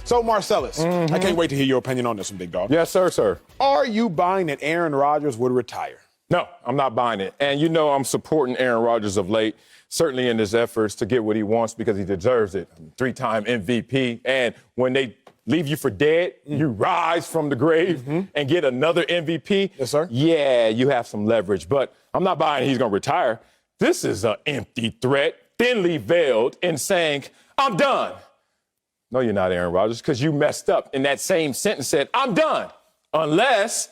So, Marcellus, I can't wait to hear your opinion on this one, big dog. Yes, sir. Are you buying that Aaron Rodgers would retire? No, I'm not buying it. And you know I'm supporting Aaron Rodgers of late, certainly in his efforts to get what he wants because he deserves it. 3-time MVP. And when they leave you for dead, you rise from the grave and get another MVP. Yes, sir. Yeah, you have some leverage. But I'm not buying he's going to retire. This is an empty threat, thinly veiled in saying, I'm done. No, you're not, Aaron Rodgers, because you messed up in that same sentence said, I'm done. Unless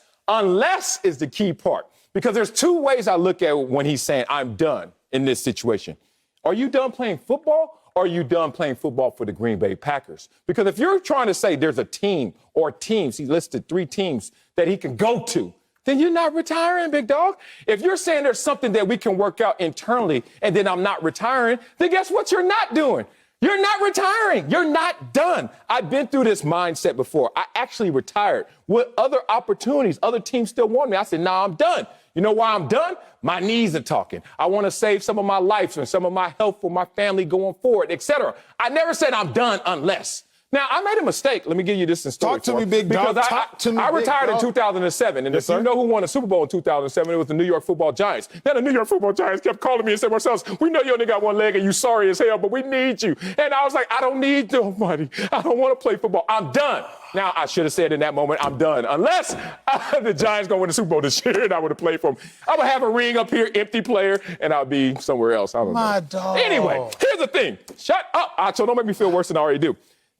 is the key part. Because there's two ways I look at when he's saying, I'm done in this situation. Are you done playing football? Or are you done playing football for the Green Bay Packers? Because if you're trying to say there's a team or teams, he listed 3 teams that he can go to, then you're not retiring, big dog. If you're saying there's something that we can work out internally and then I'm not retiring, then guess what you're not doing? You're not retiring. You're not done. I've been through this mindset before. I actually retired with other opportunities. Other teams still want me. I said, nah, I'm done. You know why I'm done? My knees are talking. I want to save some of my life and some of my health for my family going forward, etc. I never said I'm done unless. Now, I made a mistake. Let me give you this in story. Talk to me, big dog. I retired in 2007, and if you know who won the Super Bowl in 2007, it was the New York Football Giants. Now, the New York Football Giants kept calling me and said, Marcellus, we know you only got one leg and you sorry as hell, but we need you. And I was like, I don't need nobody. I don't want to play football. I'm done. Now, I should have said in that moment, I'm done. Unless the Giants going to win the Super Bowl this year and I would have played for them. I would have a ring up here, empty player, and I'll be somewhere else. I don't know. My dog. Anyway, here's the thing. Shut up, Acho. Don't make me feel worse than I already do.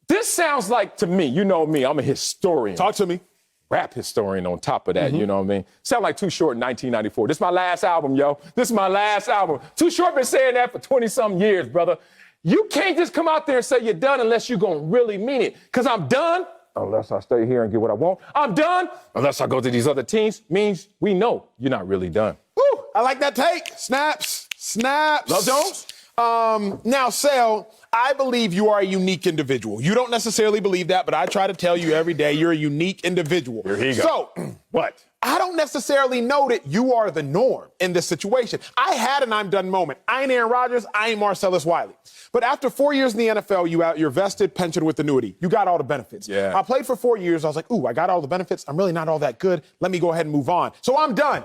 This sounds like, to me, you know me, I'm a historian. Talk to me. Rap historian on top of that, you know what I mean? Sound like Too Short in 1994. This is my last album, yo. This is my last album. Too Short been saying that for 20-something years, brother. You can't just come out there and say you're done unless you're going to really mean it. Because I'm done unless I stay here and get what I want. I'm done unless I go to these other teams. Means we know you're not really done. Woo, I like that take. Snaps. Love Jones? Now, Sel, I believe you are a unique individual. You don't necessarily believe that, but I try to tell you every day you're a unique individual. Here he goes. So, what? I don't necessarily know that you are the norm in this situation. I had an I'm done moment. I ain't Aaron Rodgers. I ain't Marcellus Wiley. But after 4 years in the NFL, you're vested pension with annuity. You got all the benefits. Yeah. I played for 4 years. I was like, ooh, I got all the benefits. I'm really not all that good. Let me go ahead and move on. So I'm done.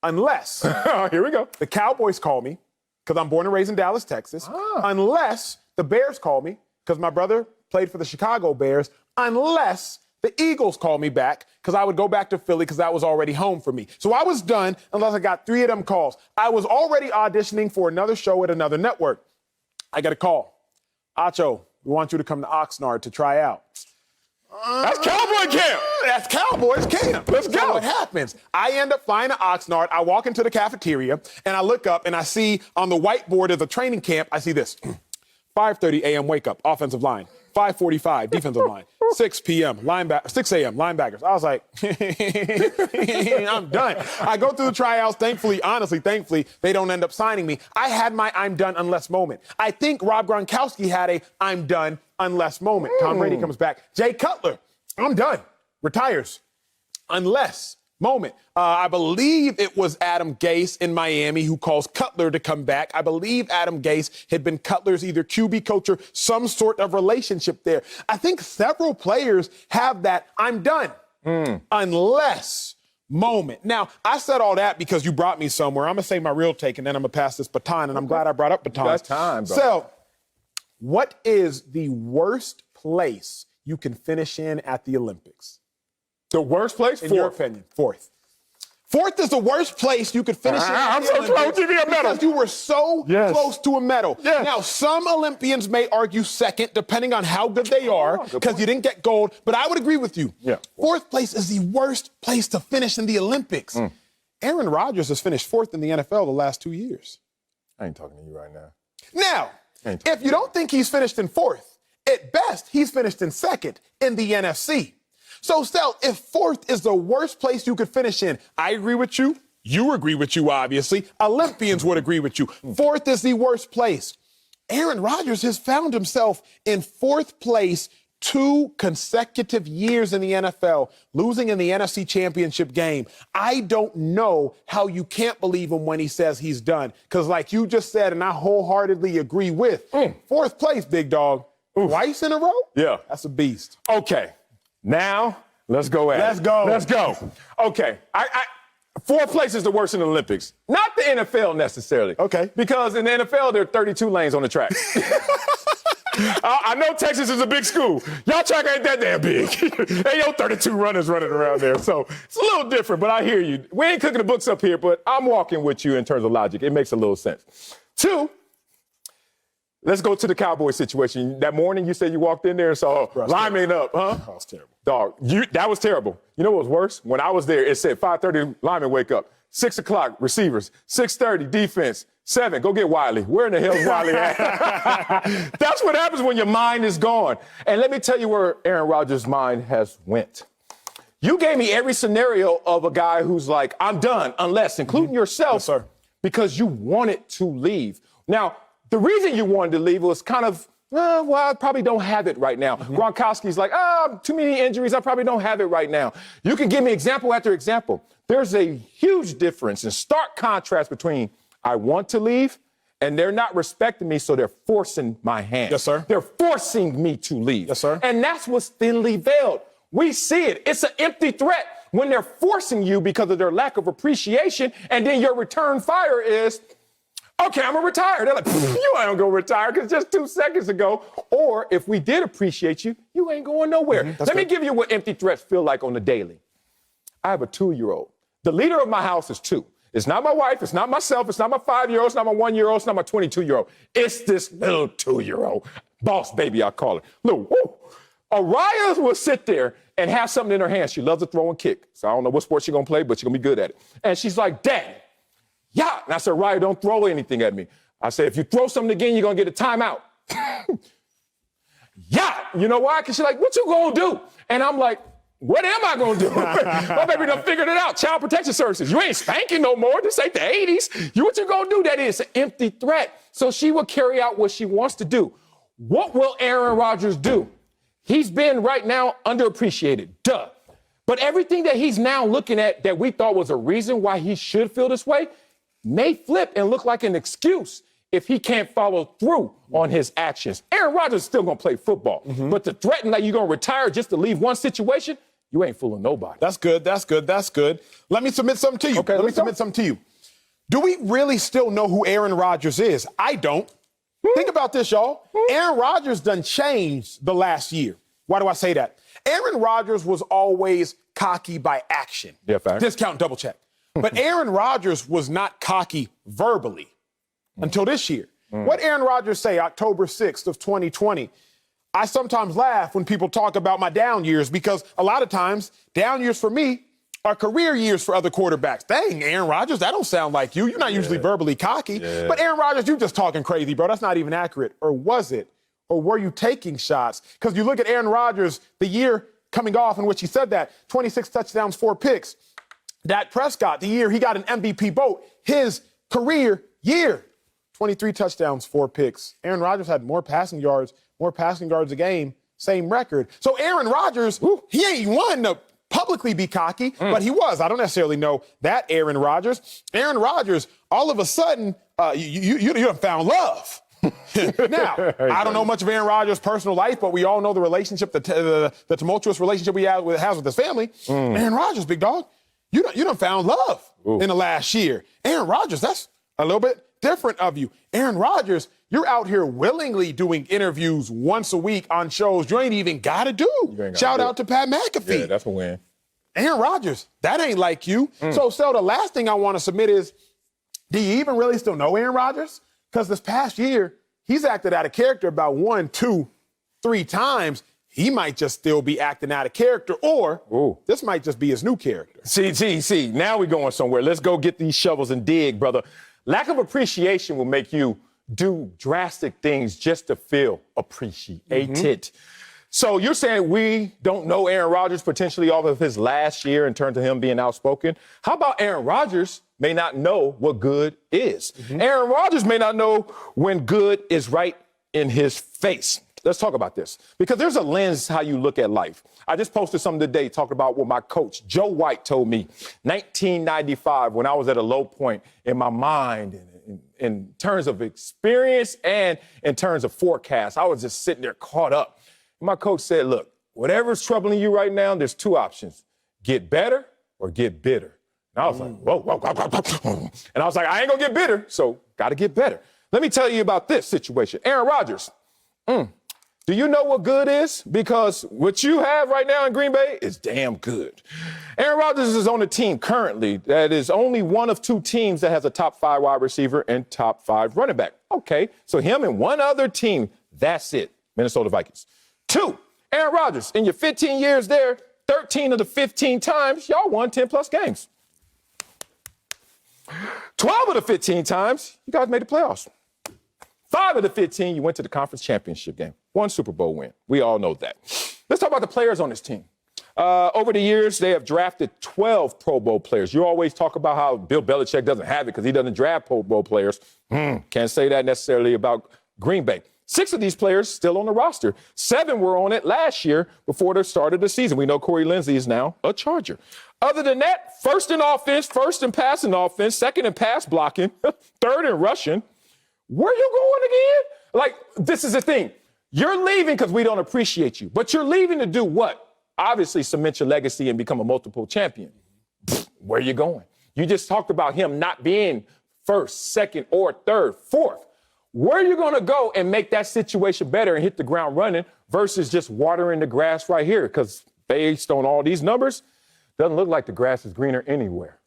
Unless here we go. The Cowboys call me, because I'm born and raised in Dallas, Texas. Unless the Bears call me, because my brother played for the Chicago Bears. Unless the Eagles call me back, because I would go back to Philly because that was already home for me. So I was done unless I got 3 of them calls. I was already auditioning for another show at another network. I got a call. Acho, we want you to come to Oxnard to try out. That's Cowboy camp. That's Cowboys camp. Let's go. So what happens? I end up flying to Oxnard. I walk into the cafeteria, and I look up, and I see on the whiteboard of the training camp, I see this. 5:30 a.m. wake up, offensive line. 5:45, defensive line. 6 p.m., 6 a.m., linebackers. I was like, I'm done. I go through the tryouts. Thankfully, they don't end up signing me. I had my I'm done unless moment. I think Rob Gronkowski had a I'm done unless moment. Tom Brady comes back. Jay Cutler, I'm done. Retires. Unless moment. I believe it was Adam Gase in Miami who calls Cutler to come back. I believe Adam Gase had been Cutler's either QB coach or some sort of relationship there. I think several players have that I'm done unless moment. Now, I said all that because you brought me somewhere. I'm going to say my real take, and then I'm going to pass this baton, and I'm glad I brought up batons. That's time, bro. So, what is the worst place you can finish in at the Olympics? The worst place? In your opinion, fourth. Fourth is the worst place you could finish in. I'm so close to be a medal. Because you were so close to a medal. Yes. Now, some Olympians may argue second, depending on how good they are, because you didn't get gold, but I would agree with you. Yeah. Fourth place is the worst place to finish in the Olympics. Aaron Rodgers has finished fourth in the NFL the last 2 years. I ain't talking to you right now. Now, if you don't think he's finished in fourth, at best, he's finished in second in the NFC. So, Stel, if fourth is the worst place you could finish in, I agree with you. You agree with you, obviously. Olympians would agree with you. Fourth is the worst place. Aaron Rodgers has found himself in fourth place 2 consecutive years in the NFL, losing in the NFC Championship game. I don't know how you can't believe him when he says he's done. Because like you just said, and I wholeheartedly agree with, fourth place, big dog, Twice in a row? Yeah. That's a beast. Okay. Now, let's go at Let's it. go. Let's go. Okay. Fourth place is the worst in the Olympics. Not the NFL necessarily. Okay. Because in the NFL, there are 32 lanes on the track. I know Texas is a big school. Y'all track ain't that damn big. Hey, yo, 32 runners running around there. So it's a little different, but I hear you. We ain't cooking the books up here, but I'm walking with you in terms of logic. It makes a little sense. Two, let's go to the Cowboys situation. That morning you said you walked in there and saw lineman up, huh? That was terrible. Dog, that was terrible. You know what was worse? When I was there, it said 5:30 lineman wake up. 6 o'clock receivers. 6:30 defense. 7, go get Wiley. Where in the hell's Wiley at? That's what happens when your mind is gone. And let me tell you where Aaron Rodgers' mind has went. You gave me every scenario of a guy who's like, I'm done, unless, including yourself, Yes, sir. because you wanted to leave. Now, the reason you wanted to leave was kind of, well, I probably don't have it right now. Gronkowski's like, too many injuries. I probably don't have it right now. You can give me example after example. There's a huge difference and stark contrast between I want to leave and they're not respecting me, so they're forcing my hand. Yes, sir. They're forcing me to leave. Yes, sir. And that's what's thinly veiled. We see it. It's an empty threat when they're forcing you because of their lack of appreciation, and then your return fire is, okay, I'm gonna retire. They're like, you ain't gonna retire because just 2 seconds ago. Or if we did appreciate you, you ain't going nowhere. Let me give you what empty threats feel like on the daily. I have a 2-year-old. The leader of my house is 2. It's not my wife, it's not myself, it's not my 5-year-old, it's not my 1-year-old, it's not my 22-year-old. It's this little 2-year-old. Boss baby, I call her. Little, woo. Araya will sit there and have something in her hand. She loves to throw and kick. So I don't know what sport she's gonna play, but she's gonna be good at it. And she's like, Dad, yeah. And I said, Araya, don't throw anything at me. I said, if you throw something again, you're gonna get a timeout. Yeah. You know why? Because she's like, what you gonna do? And I'm like, what am I gonna do? My baby done figured it out. Child Protection Services. You ain't spanking no more. This ain't the 80s. What you gonna do? That is an empty threat. So she will carry out what she wants to do. What will Aaron Rodgers do? He's been right now underappreciated. Duh. But everything that he's now looking at that we thought was a reason why he should feel this way may flip and look like an excuse if he can't follow through on his actions. Aaron Rodgers is still gonna play football. But to threaten that you're gonna retire just to leave one situation, you ain't fooling nobody. That's good. That's good. That's good. Let me submit something to you. Okay, Let me submit something to you. Do we really still know who Aaron Rodgers is? I don't. Think about this, y'all. Aaron Rodgers done changed the last year. Why do I say that? Aaron Rodgers was always cocky by action. Yeah, fact. Discount, double check. But Aaron Rodgers was not cocky verbally until this year. What Aaron Rodgers say October 6th of 2020? I sometimes laugh when people talk about my down years because a lot of times down years for me are career years for other quarterbacks. Dang, Aaron Rodgers, that don't sound like you. You're not usually verbally cocky. But Aaron Rodgers, you just talking crazy, bro. That's not even accurate. Or was it? Or were you taking shots? Because you look at Aaron Rodgers, the year coming off in which he said that, 26 touchdowns, 4 picks. Dak Prescott, the year he got an MVP vote, his career year, 23 touchdowns, 4 picks. Aaron Rodgers had more passing yards a game, same record. So Aaron Rodgers, he ain't one to publicly be cocky, but he was. I don't necessarily know that Aaron Rodgers. Aaron Rodgers, all of a sudden, you done found love. Now, I don't know much of Aaron Rodgers' personal life, but we all know the relationship, the tumultuous relationship he has with his family. Aaron Rodgers, big dog, you done found love in the last year. Aaron Rodgers, that's a little bit different of you. Aaron Rodgers, you're out here willingly doing interviews once a week on shows you ain't even got to do. Shout out to Pat McAfee. Yeah, that's a win. Aaron Rodgers, that ain't like you. So the last thing I want to submit is, do you even really still know Aaron Rodgers? Because this past year, he's acted out of character about 1, 2, 3 times. He might just still be acting out of character, or this might just be his new character. See, now we're going somewhere. Let's go get these shovels and dig, brother. Lack of appreciation will make you do drastic things just to feel appreciated. So you're saying we don't know Aaron Rodgers potentially off of his last year in terms of him being outspoken? How about Aaron Rodgers may not know what good is? Aaron Rodgers may not know when good is right in his face. Let's talk about this, because there's a lens how you look at life. I just posted something today talking about what my coach, Joe White, told me 1995 when I was at a low point in my mind in terms of experience and in terms of forecast. I was just sitting there caught up. My coach said, look, whatever's troubling you right now, there's two options. Get better or get bitter. And I was like, whoa, whoa, whoa, whoa, whoa. And I was like, I ain't going to get bitter, so got to get better. Let me tell you about this situation. Aaron Rodgers. Do you know what good is? Because what you have right now in Green Bay is damn good. Aaron Rodgers is on a team currently that is only one of two teams that has a top 5 wide receiver and top 5 running back. Okay, so him and one other team, that's it. Minnesota Vikings. 2, Aaron Rodgers, in your 15 years there, 13 of the 15 times, y'all won 10-plus games. 12 of the 15 times, you guys made the playoffs. 5 of the 15, you went to the conference championship game. 1 Super Bowl win. We all know that. Let's talk about the players on this team. Over the years, they have drafted 12 Pro Bowl players. You always talk about how Bill Belichick doesn't have it because he doesn't draft Pro Bowl players. Can't say that necessarily about Green Bay. 6 of these players still on the roster. 7 were on it last year before the start of the season. We know Corey Linsley is now a Charger. Other than that, first in offense, first in passing offense, second in pass blocking, third in rushing. Where you going again? Like, this is the thing. You're leaving because we don't appreciate you. But you're leaving to do what? Obviously, cement your legacy and become a multiple champion. Where you going? You just talked about him not being first, second, or third, fourth. Where are you going to go and make that situation better and hit the ground running versus just watering the grass right here? Because based on all these numbers, doesn't look like the grass is greener anywhere.